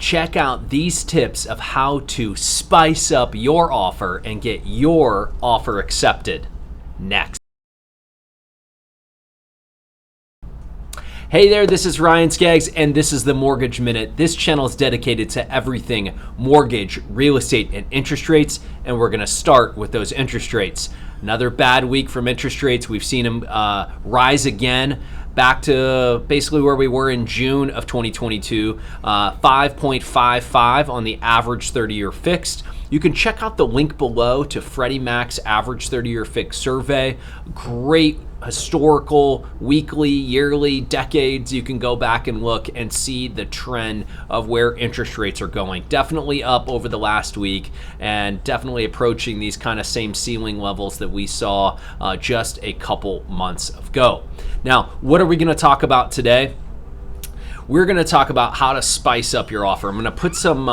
check out these tips of how to spice up your offer and get your offer accepted next. Hey there, this is Ryan Skaggs, and this is the Mortgage Minute. This channel is dedicated to everything mortgage, real estate, and interest rates, and we're going to start with those interest rates. Another bad week from interest rates. We've seen them rise again, back to basically where we were in June of 2022, 5.55 on the average 30-year fixed. You can check out the link below to Freddie Mac's average 30-year fixed survey. Great historical, weekly, yearly, decades. You can go back and look and see the trend of where interest rates are going. Definitely up over the last week and definitely approaching these kind of same ceiling levels that we saw just a couple months ago. Now, what are we going to talk about today? We're going to talk about how to spice up your offer. I'm going to put some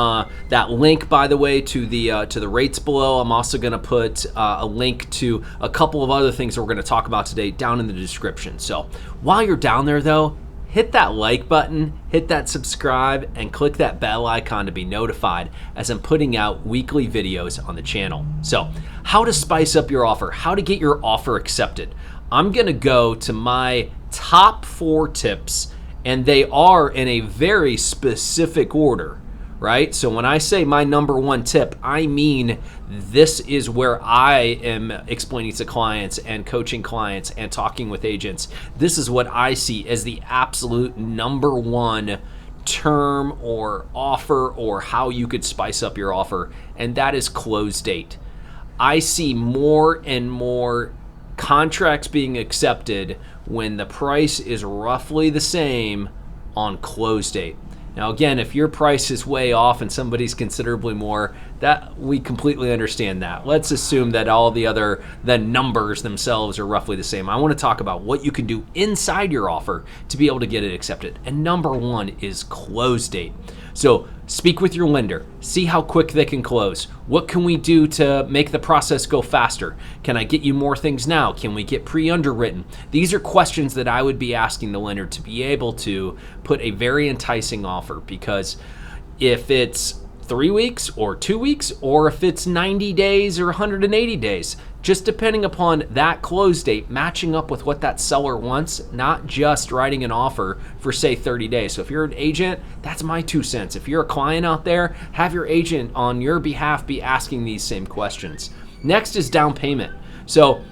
that link, by the way, to the rates below. I'm also going to put a link to a couple of other things that we're going to talk about today down in the description. So while you're down there, though, hit that like button, hit that subscribe, and click that bell icon to be notified as I'm putting out weekly videos on the channel. So how to spice up your offer, how to get your offer accepted. I'm going to go to my top 4 tips, and they are in a very specific order, right? So when I say my number 1 tip, I mean this is where I am explaining to clients and coaching clients and talking with agents. This is what I see as the absolute number 1 term or offer or how you could spice up your offer, and that is close date. I see more and more contracts being accepted when the price is roughly the same on close date. Now again, if your price is way off and somebody's considerably more, that we completely understand that. Let's assume that all the numbers themselves are roughly the same. I want to talk about what you can do inside your offer to be able to get it accepted. And number 1 is close date. So speak with your lender, see how quick they can close. What can we do to make the process go faster? Can I get you more things now? Can we get pre-underwritten? These are questions that I would be asking the lender to be able to put a very enticing offer, because if it's 3 weeks or 2 weeks, or if it's 90 days or 180 days, just depending upon that close date matching up with what that seller wants, not just writing an offer for, say, 30 days. So if you're an agent, that's my 2 cents. If you're a client out there, have your agent on your behalf be asking these same questions. Next is down payment. So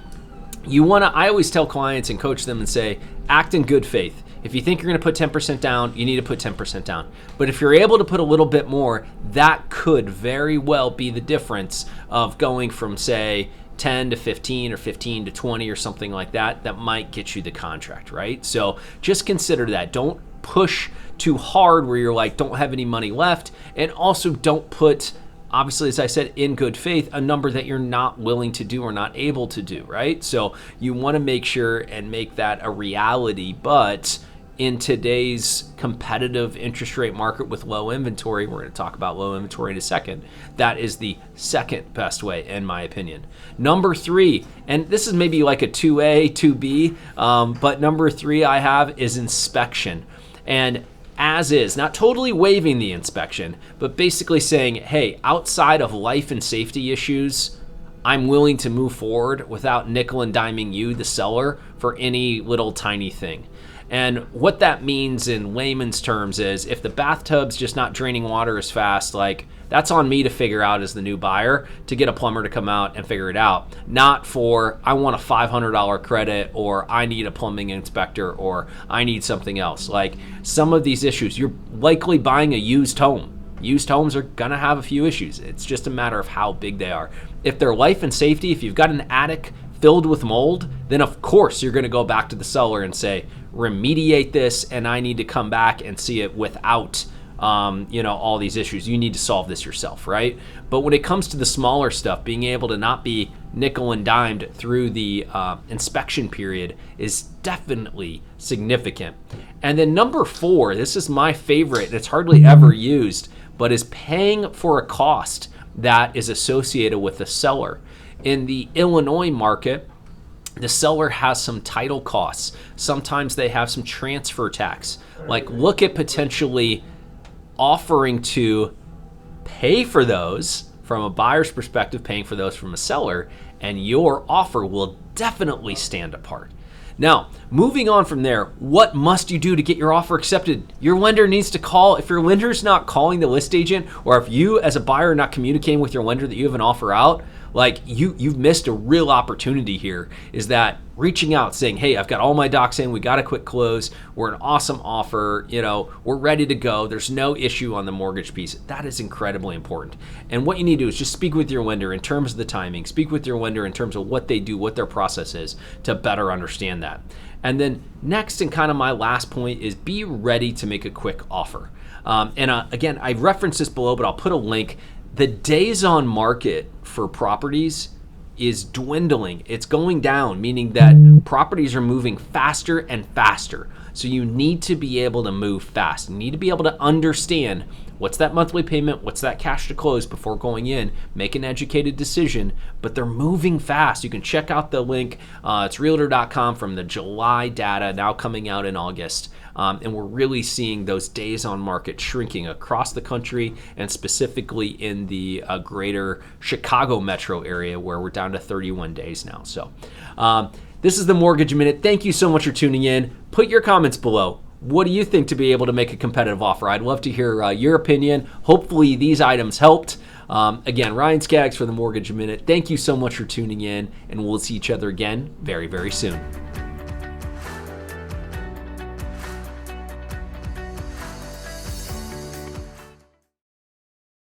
I always tell clients and coach them and say, act in good faith. If you think you're going to put 10% down, you need to put 10% down. But if you're able to put a little bit more, that could very well be the difference of going from, say, 10 to 15 or 15 to 20 or something like that. That might get you the contract, right? So just consider that. Don't push too hard where you're like, don't have any money left. And also don't put, obviously, as I said, in good faith, a number that you're not willing to do or not able to do, right? So you want to make sure and make that a reality. But in today's competitive interest rate market with low inventory, we're going to talk about low inventory in a second, that is the second best way, in my opinion. Number 3, and this is maybe like a 2A, 2B, but number 3 I have is inspection. And as is, not totally waiving the inspection, but basically saying, hey, outside of life and safety issues, I'm willing to move forward without nickel and diming you, the seller, for any little tiny thing. And what that means in layman's terms is if the bathtub's just not draining water as fast, like, that's on me to figure out as the new buyer, to get a plumber to come out and figure it out. Not for, I want a $500 credit, or I need a plumbing inspector, or I need something else. Like, some of these issues, you're likely buying a used home. Used homes are gonna have a few issues. It's just a matter of how big they are. If they're life and safety, if you've got an attic filled with mold, then of course you're gonna go back to the seller and say, remediate this, and I need to come back and see it without all these issues. You need to solve this yourself, right? But when it comes to the smaller stuff, being able to not be nickel and dimed through the inspection period is definitely significant. And then number 4, this is my favorite, and it's hardly ever used, but is paying for a cost that is associated with the seller. In the Illinois market, the seller has some title costs. Sometimes they have some transfer tax. Like, look at potentially offering to pay for those from a buyer's perspective, paying for those from a seller, and your offer will definitely stand apart. Now, moving on from there, what must you do to get your offer accepted? Your lender needs to call. If your lender's not calling the list agent, or if you as a buyer are not communicating with your lender that you have an offer out, like you've missed a real opportunity here. Is that reaching out saying, hey, I've got all my docs in, we got a quick close, we're an awesome offer, we're ready to go, there's no issue on the mortgage piece. That is incredibly important. And what you need to do is just speak with your lender in terms of the timing, speak with your lender in terms of what they do, what their process is, to better understand that. And then next, and kind of my last point, is be ready to make a quick offer. Again, I referenced this below, but I'll put a link. The days on market for properties is dwindling. It's going down, meaning that properties are moving faster and faster. So you need to be able to move fast. You need to be able to understand what's that monthly payment, what's that cash to close before going in, make an educated decision, but they're moving fast. You can check out the link. It's realtor.com from the July data now coming out in August. And we're really seeing those days on market shrinking across the country, and specifically in the greater Chicago metro area, where we're down to 31 days now. So this is the Mortgage Minute. Thank you so much for tuning in. Put your comments below. What do you think to be able to make a competitive offer? I'd love to hear your opinion. Hopefully these items helped. Again, Ryan Skaggs for the Mortgage Minute. Thank you so much for tuning in, and we'll see each other again very, very soon.